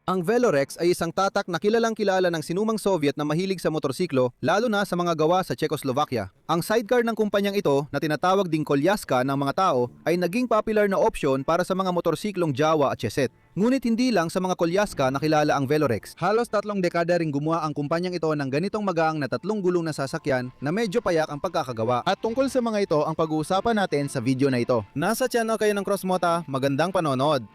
Ang Velorex ay isang tatak na kilalang kilala ng sinumang Soviet na mahilig sa motorsiklo, lalo na sa mga gawa sa Czechoslovakia. Ang sidecar ng kumpanyang ito na tinatawag ding Kolyaska ng mga tao ay naging popular na opsyon para sa mga motorsiklong Jawa at Cheset. Ngunit hindi lang sa mga Kolyaska nakilala ang Velorex. Halos 3 dekada ring gumawa ang kumpanyang ito ng ganitong magaang na 3 gulong na sasakyan na medyo payak ang pagkakagawa. At tungkol sa mga ito ang pag-uusapan natin sa video na ito. Nasa channel kayo ng Crossmota, magandang panonood!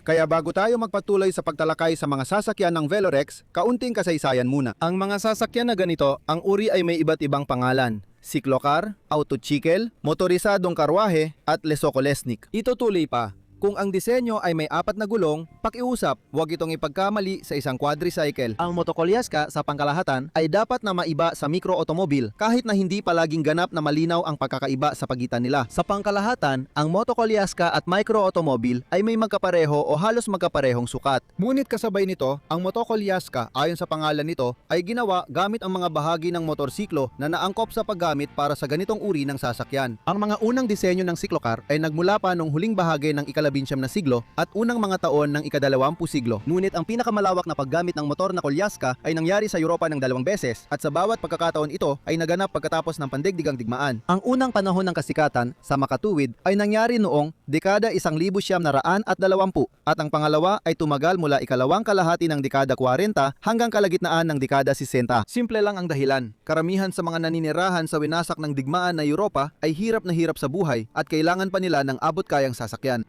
Kaya bago tayo magpatuloy sa pagtalakay sa mga sasakyan ng Velorex, kaunting kasaysayan muna. Ang mga sasakyan na ganito, ang uri ay may iba't ibang pangalan. Siklocar, autochikel, motorisadong karwahe, at lesokolesnik. Itutuloy pa. Kung ang disenyo ay may 4 na gulong, pakiusap, huwag itong ipagkamali sa isang quadricycle. Ang motokolyaska sa pangkalahatan ay dapat na maiba sa mikro-automobil kahit na hindi palaging ganap na malinaw ang pagkakaiba sa pagitan nila. Sa pangkalahatan, ang motokolyaska at micro-automobil ay may magkapareho o halos magkaparehong sukat. Ngunit kasabay nito, ang motokolyaska ayon sa pangalan nito ay ginawa gamit ang mga bahagi ng motorsiklo na naangkop sa paggamit para sa ganitong uri ng sasakyan. Ang mga unang disenyo ng siklocar ay nagmula pa nung huling bahagi ng ika-19 na siglo at unang mga taon ng ika-20 siglo. Ngunit ang pinakamalawak na paggamit ng motor na kolyaska ay nangyari sa Europa ng 2 beses at sa bawat pagkakataon ito ay naganap pagkatapos ng pandigdigang digmaan. Ang unang panahon ng kasikatan sa makatuwid ay nangyari noong dekada 1920 at ang pangalawa ay tumagal mula ikalawang kalahati ng dekada 40 hanggang kalagitnaan ng dekada 60. Simple lang ang dahilan. Karamihan sa mga naninirahan sa winasak ng digmaan na Europa ay hirap na hirap sa buhay at kailangan pa nila ng abot-kayang sasakyan.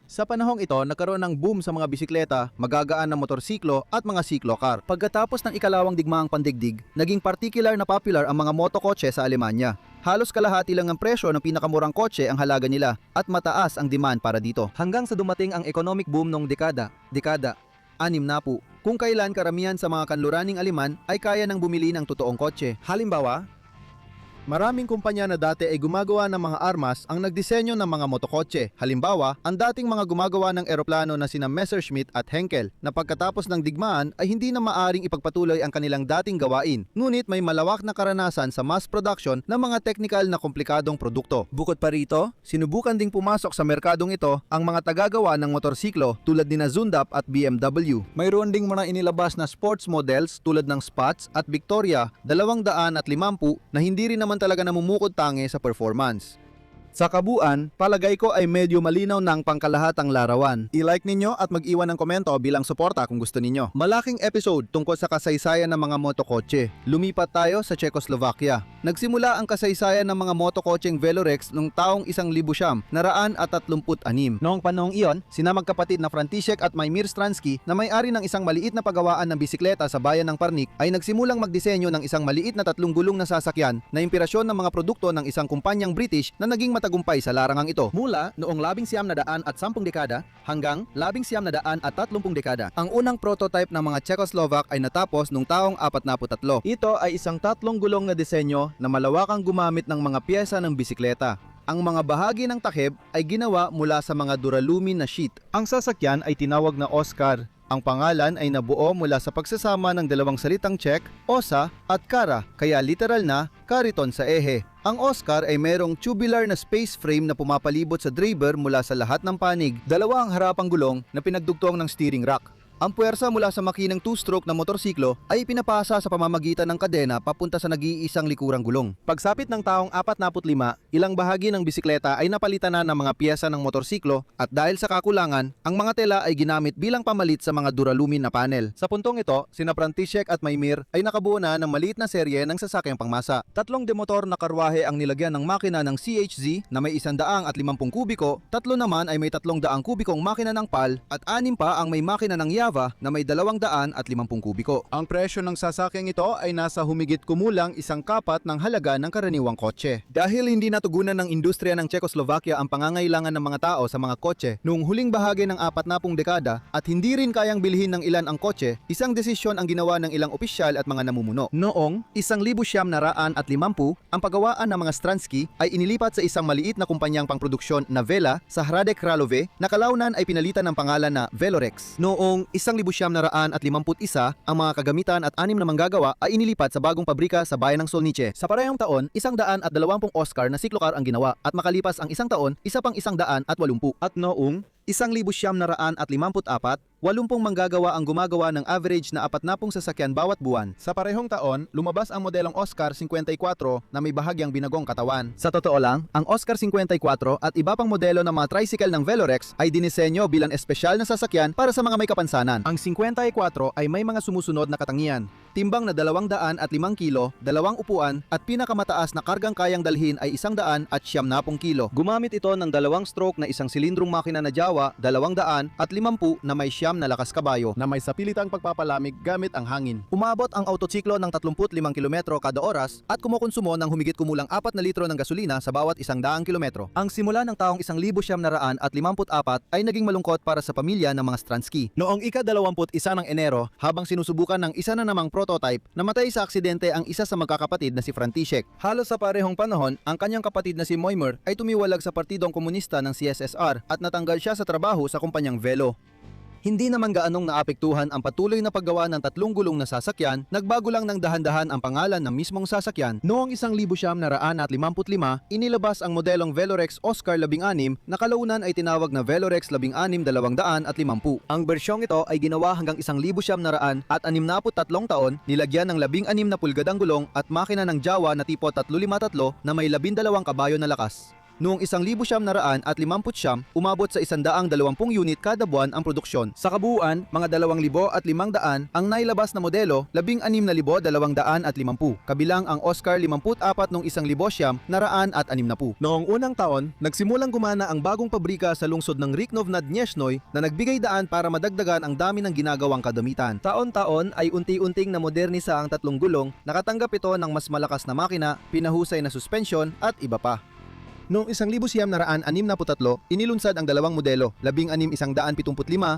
Sa panahong ito, nagkaroon ng boom sa mga bisikleta, magagaan na motorsiklo at mga siklocar. Pagkatapos ng ikalawang digmaang pandigdig, naging particular na popular ang mga motokotse sa Alemanya. Halos kalahati lang ang presyo ng pinakamurang kotse ang halaga nila at mataas ang demand para dito. Hanggang sa dumating ang economic boom nung dekada 60 na po, kung kailan karamihan sa mga kanluraning Aleman ay kaya nang bumili ng totoong kotse. Halimbawa, maraming kumpanya na dati ay gumagawa ng mga armas ang nagdisenyo ng mga motokotse. Halimbawa, ang dating mga gumagawa ng eroplano na sina Messerschmitt at Henkel na pagkatapos ng digmaan ay hindi na maaring ipagpatuloy ang kanilang dating gawain. Ngunit may malawak na karanasan sa mass production ng mga technical na komplikadong produkto. Bukod pa rito, sinubukan ding pumasok sa merkadong ito ang mga tagagawa ng motorsiklo tulad ni Zundap at BMW. Mayroon ding mga inilabas na sports models tulad ng Spatz at Victoria 250 na hindi rin naman talaga namumukod tangi sa performance. Sa kabuuan, palagay ko ay medyo malinaw ng pangkalahatang larawan. I-like ninyo at mag-iwan ng komento bilang suporta kung gusto ninyo. Malaking episode tungkol sa kasaysayan ng mga motokotse. Lumipat tayo sa Czechoslovakia. Nagsimula ang kasaysayan ng mga motokotseng Velorex noong taong 1936. Noong panahong iyon, sina magkapatid na František at Maimir Stransky na may-ari ng isang maliit na pagawaan ng bisikleta sa bayan ng Parnik ay nagsimulang magdisenyo ng isang maliit na 3 gulong na sasakyan na inspirasyon ng mga produkto ng isang kumpanyang British na naging matagumpay sa larangang ito mula noong 1910 dekada hanggang 1930 dekada. Ang unang prototype ng mga Czechoslovak ay natapos noong taong 43. Ito ay isang 3 gulong na disenyo na malawakang gumamit ng mga piyesa ng bisikleta. Ang mga bahagi ng takip ay ginawa mula sa mga duralumin na sheet. Ang sasakyan ay tinawag na Oscar. Ang pangalan ay nabuo mula sa pagsasama ng 2 salitang Czech, osa at kara, kaya literal na kariton sa ehe. Ang Oscar ay merong tubular na space frame na pumapalibot sa driver mula sa lahat ng panig. 2 ang harapang gulong na pinagdugtong ng steering rack. Ang puwersa mula sa makinang 2-stroke na motorsiklo ay pinapasa sa pamamagitan ng kadena papunta sa nag-iisang likurang gulong. Pagsapit ng taong 45, ilang bahagi ng bisikleta ay napalitan na ng mga piyesa ng motorsiklo at dahil sa kakulangan, ang mga tela ay ginamit bilang pamalit sa mga duralumin na panel. Sa puntong ito, sina František at Maimir ay nakabuo na ng maliit na serye ng sasakyang pangmasa. 3 demotor na karwahe ang nilagyan ng makina ng CHZ na may 150 kubiko, 3 naman ay may 300 kubikong makina ng PAL at 6 pa ang may makina ng Yamaha Java na may 250 kubiko. Ang presyo ng sasakyang ito ay nasa humigit kumulang isang kapat ng halaga ng karaniwang kotse. Dahil hindi natugunan ng industriya ng Czechoslovakia ang pangangailangan ng mga tao sa mga kotse noong huling bahagi ng 40 dekada at hindi rin kayang bilhin ng ilan ang kotse, isang desisyon ang ginawa ng ilang opisyal at mga namumuno. Noong 1950, ang pagawaan ng mga Stransky ay inilipat sa isang maliit na kumpanyang pangproduksyon na Vela sa Hradec Králové na kalaunan ay pinalitan ng pangalan na Velorex. Noong 1951, ang mga kagamitan at 6 na manggagawa ay inilipat sa bagong pabrika sa bayan ng Solnice. Sa parehong taon, 120 Oscar na siklocar ang ginawa at makalipas ang isang taon, isa pang 180. At noong 1954, 80 manggagawa ang gumagawa ng average na 40 sasakyan bawat buwan. Sa parehong taon, lumabas ang modelong Oscar 54 na may bahagyang binagong katawan. Sa totoo lang, ang Oscar 54 at iba pang modelo ng mga tricycle ng Velorex ay dinisenyo bilang espesyal na sasakyan para sa mga may kapansanan. Ang 54 ay may mga sumusunod na katangian. Timbang na 205 kilo, 2 upuan at pinakamataas na kargang kayang dalhin ay 170 kilo. Gumamit ito ng 2 stroke na isang silindrong makina na Java 250 na may siyam na lakas kabayo na may sapilitang pagpapalamig gamit ang hangin. Umabot ang autotsiklo ng 35 kilometro kada oras at kumukonsumo ng humigit kumulang 4 na litro ng gasolina sa bawat 100 kilometro. Ang simula ng taong 1954 ay naging malungkot para sa pamilya ng mga Stransky. Noong ika-21 ng Enero, habang sinusubukan ng isa na namang prototype, namatay sa aksidente ang isa sa magkakapatid na si František. Halos sa parehong panahon, ang kanyang kapatid na si Moimer ay tumiwalag sa Partidong Komunista ng CSSR at natanggal siya sa trabaho sa kumpanyang Velo. Hindi naman gaanong naapektuhan ang patuloy na paggawa ng 3 gulong na sasakyan, nagbago lang ng dahan-dahan ang pangalan ng mismong sasakyan. Noong 1955, inilabas ang modelong Velorex Oscar 16 na kalaunan ay tinawag na Velorex 16250. Ang bersyong ito ay ginawa hanggang 1963 taon, nilagyan ng 16 na pulgadang gulong at makina ng Java na tipo 353 na may 12 kabayo na lakas. Noong 1959, umabot sa 120 unit kada buwan ang produksyon. Sa kabuuan, mga 2,500 ang nailabas na modelo, 16,250, kabilang ang Oscar 54 noong 1960. Noong unang taon, nagsimulang gumana ang bagong pabrika sa lungsod ng Ryknov nad Gnieznoy na nagbigay daan para madagdagan ang dami ng ginagawang kadamitan. Taon-taon ay unti-unting namodernisa ang 3 gulong, nakatanggap ito ng mas malakas na makina, pinahusay na suspensyon at iba pa. Noong 1963, inilunsad ang 2 modelo, 16,175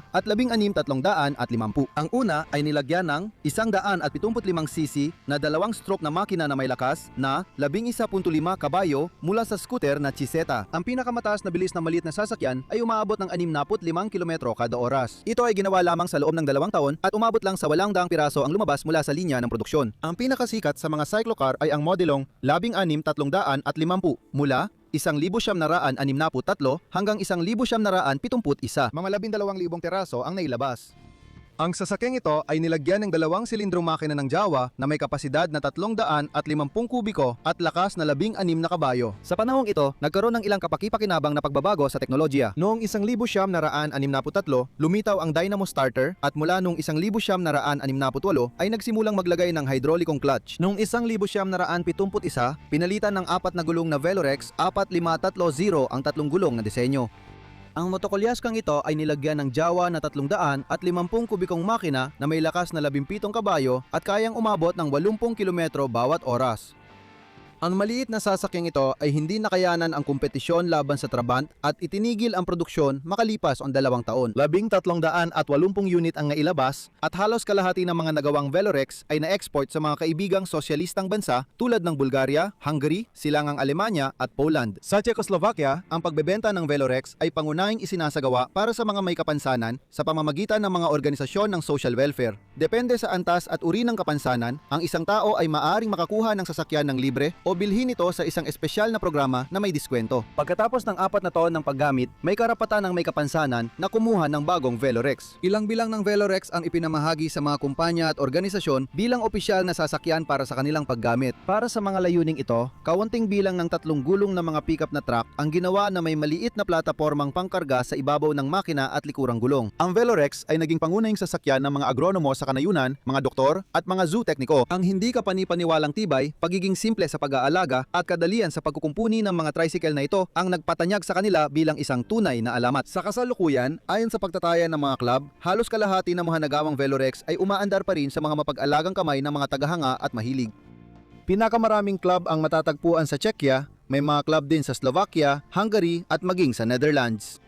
at 16,350. Ang una ay nilagyan ng 175cc na 2-stroke na makina na may lakas na 11.5 kabayo mula sa scooter na Chiseta. Ang pinakamataas na bilis ng maliit na sasakyan ay umaabot ng 65 kilometro kada oras. Ito ay ginawa lamang sa loob ng 2 taon at umabot lang sa 800 piraso ang lumabas mula sa linya ng produksyon. Ang pinakasikat sa mga cyclocar ay ang modelong 16,350 mula 1,963 hanggang 1,971, mga 12,000 piraso ang nailabas. Ang sasakyang ito ay nilagyan ng 2 silindrong makina ng Java na may kapasidad na 350 kubiko at lakas na 16 na kabayo. Sa panahong ito, nagkaroon ng ilang kapaki-pakinabang na pagbabago sa teknolohiya. Noong 1963, lumitaw ang dynamo starter at mula noong 1968 ay nagsimulang maglagay ng hydraulicong clutch. Noong 1971, pinalitan ng 4 na gulong na Velorex 4530 ang 3 gulong na disenyo. Ang motokolyaskang ito ay nilagyan ng Java na 350 kubikong makina na may lakas na 17 kabayo at kayang umabot ng 80 kilometro bawat oras. Ang maliit na sasakyang ito ay hindi nakayanan ang kompetisyon laban sa Trabant at itinigil ang produksyon makalipas ang 2 taon. 1,380 unit ang nailabas at halos kalahati ng mga nagawang Velorex ay na-export sa mga kaibigang sosyalistang bansa tulad ng Bulgaria, Hungary, silangang Alemanya at Poland. Sa Czechoslovakia, ang pagbebenta ng Velorex ay pangunahing isinasagawa para sa mga may kapansanan sa pamamagitan ng mga organisasyon ng social welfare. Depende sa antas at uri ng kapansanan, ang isang tao ay maaaring makakuha ng sasakyan ng libre o bilhin ito sa isang espesyal na programa na may diskwento. Pagkatapos ng 4 na taon ng paggamit, may karapatan ng may kapansanan na kumuha ng bagong Velorex. Ilang bilang ng Velorex ang ipinamahagi sa mga kumpanya at organisasyon bilang opisyal na sasakyan para sa kanilang paggamit. Para sa mga layuning ito, kaunting bilang ng 3 gulong na mga pickup na truck ang ginawa na may maliit na platapormang pangkarga sa ibabaw ng makina at likurang gulong. Ang Velorex ay naging pangunahing sasakyan ng mga agronomo sa kanayunan, mga doktor at mga zoo tekniko. Ang hindi kapanipaniwalang tibay, pagiging simple sa pag pag-aalaga at kadalian sa pagkukumpuni ng mga tricycle na ito ang nagpatanyag sa kanila bilang isang tunay na alamat. Sa kasalukuyan, ayon sa pagtataya ng mga club, halos kalahati ng mga nagawang Velorex ay umaandar pa rin sa mga mapag-alagang kamay ng mga tagahanga at mahilig. Pinakamaraming club ang matatagpuan sa Czechia, may mga club din sa Slovakia, Hungary at maging sa Netherlands.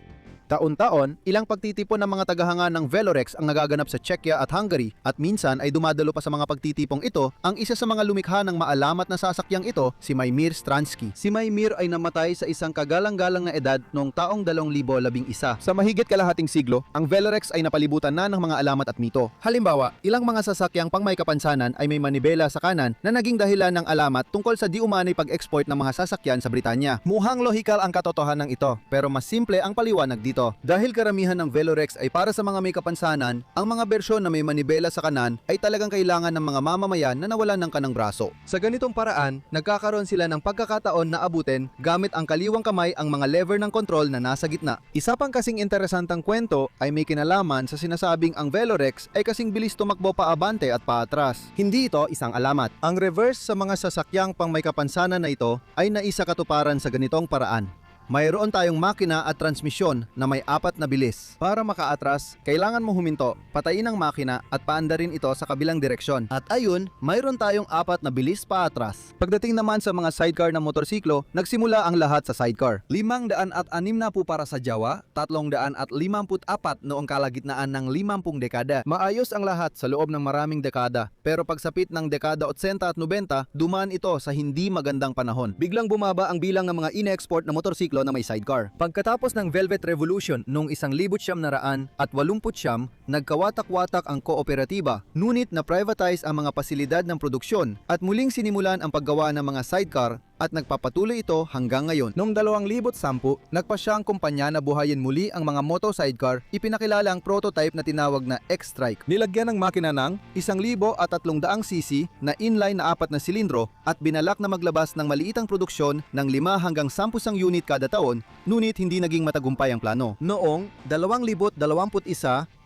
Taon-taon, ilang pagtitipon ng mga tagahanga ng Velorex ang nagaganap sa Czechia at Hungary at minsan ay dumadalo pa sa mga pagtitipong ito ang isa sa mga lumikha ng maalamat na sasakyang ito, si Maymir Stransky. Si Maymir ay namatay sa isang kagalang-galang na edad noong taong 2011. Sa mahigit kalahating siglo, ang Velorex ay napalibutan na ng mga alamat at mito. Halimbawa, ilang mga sasakyang pang may kapansanan ay may manibela sa kanan na naging dahilan ng alamat tungkol sa di umanay pag-export ng mga sasakyan sa Britanya. Mukhang lohikal ang katotohanan ng ito, pero mas simple ang paliwanag dito. Dahil karamihan ng Velorex ay para sa mga may kapansanan, ang mga bersyon na may manibela sa kanan ay talagang kailangan ng mga mamamayan na nawalan ng kanang braso. Sa ganitong paraan, nagkakaroon sila ng pagkakataon na abutin gamit ang kaliwang kamay ang mga lever ng kontrol na nasa gitna. Isa pang kasing interesantang kwento ay may kinalaman sa sinasabing ang Velorex ay kasing bilis tumakbo paabante at paatras. Hindi ito isang alamat. Ang reverse sa mga sasakyang pang may kapansanan na ito ay naisakatuparan sa ganitong paraan. Mayroon tayong makina at transmisyon na may 4 na bilis. Para makaatras, kailangan mo huminto, patayin ang makina at paandarin ito sa kabilang direksyon. At ayun, mayroon tayong 4 na bilis paatras. Pagdating naman sa mga sidecar ng motorsiklo, nagsimula ang lahat sa sidecar. 560 para sa Jawa, 354 noong kalagitnaan ng 50 dekada. Maayos ang lahat sa loob ng maraming dekada. Pero pagsapit ng dekada 80 at 90, dumaan ito sa hindi magandang panahon. Biglang bumaba ang bilang ng mga in-export na motorsiklo na may sidecar. Pagkatapos ng Velvet Revolution noong 1989, nagkawatak-watak ang kooperatiba, ngunit na-privatize ang mga pasilidad ng produksyon at muling sinimulan ang paggawa ng mga sidecar at nagpapatuloy ito hanggang ngayon. Noong 2010, nagpasya ang kumpanya na buhayin muli ang mga moto sidecar, ipinakilala ang prototype na tinawag na X-Strike. Nilagyan ng makina ng 1,300cc na inline na 4 na silindro at binalak na maglabas ng maliitang produksyon ng 5 hanggang 10 unit kada taon, ngunit hindi naging matagumpay ang plano. Noong 2021,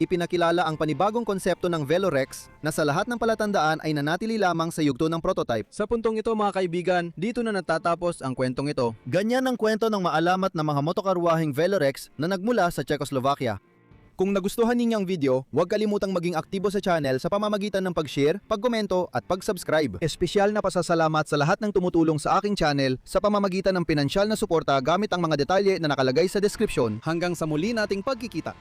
ipinakilala ang panibagong konsepto ng Velorex na sa lahat ng palatandaan ay nanatili lamang sa yugto ng prototype. Sa puntong ito mga kaibigan, dito na natatapos ang kwentong ito. Ganyan ang kwento ng maalamat na mga motokarwaheng Velorex na nagmula sa Czechoslovakia. Kung nagustuhan ninyo ang video, huwag kalimutang maging aktibo sa channel sa pamamagitan ng pag-share, pag-komento at pag-subscribe. Espesyal na pasasalamat sa lahat ng tumutulong sa aking channel sa pamamagitan ng pinansyal na suporta gamit ang mga detalye na nakalagay sa description. Hanggang sa muli nating pagkikita.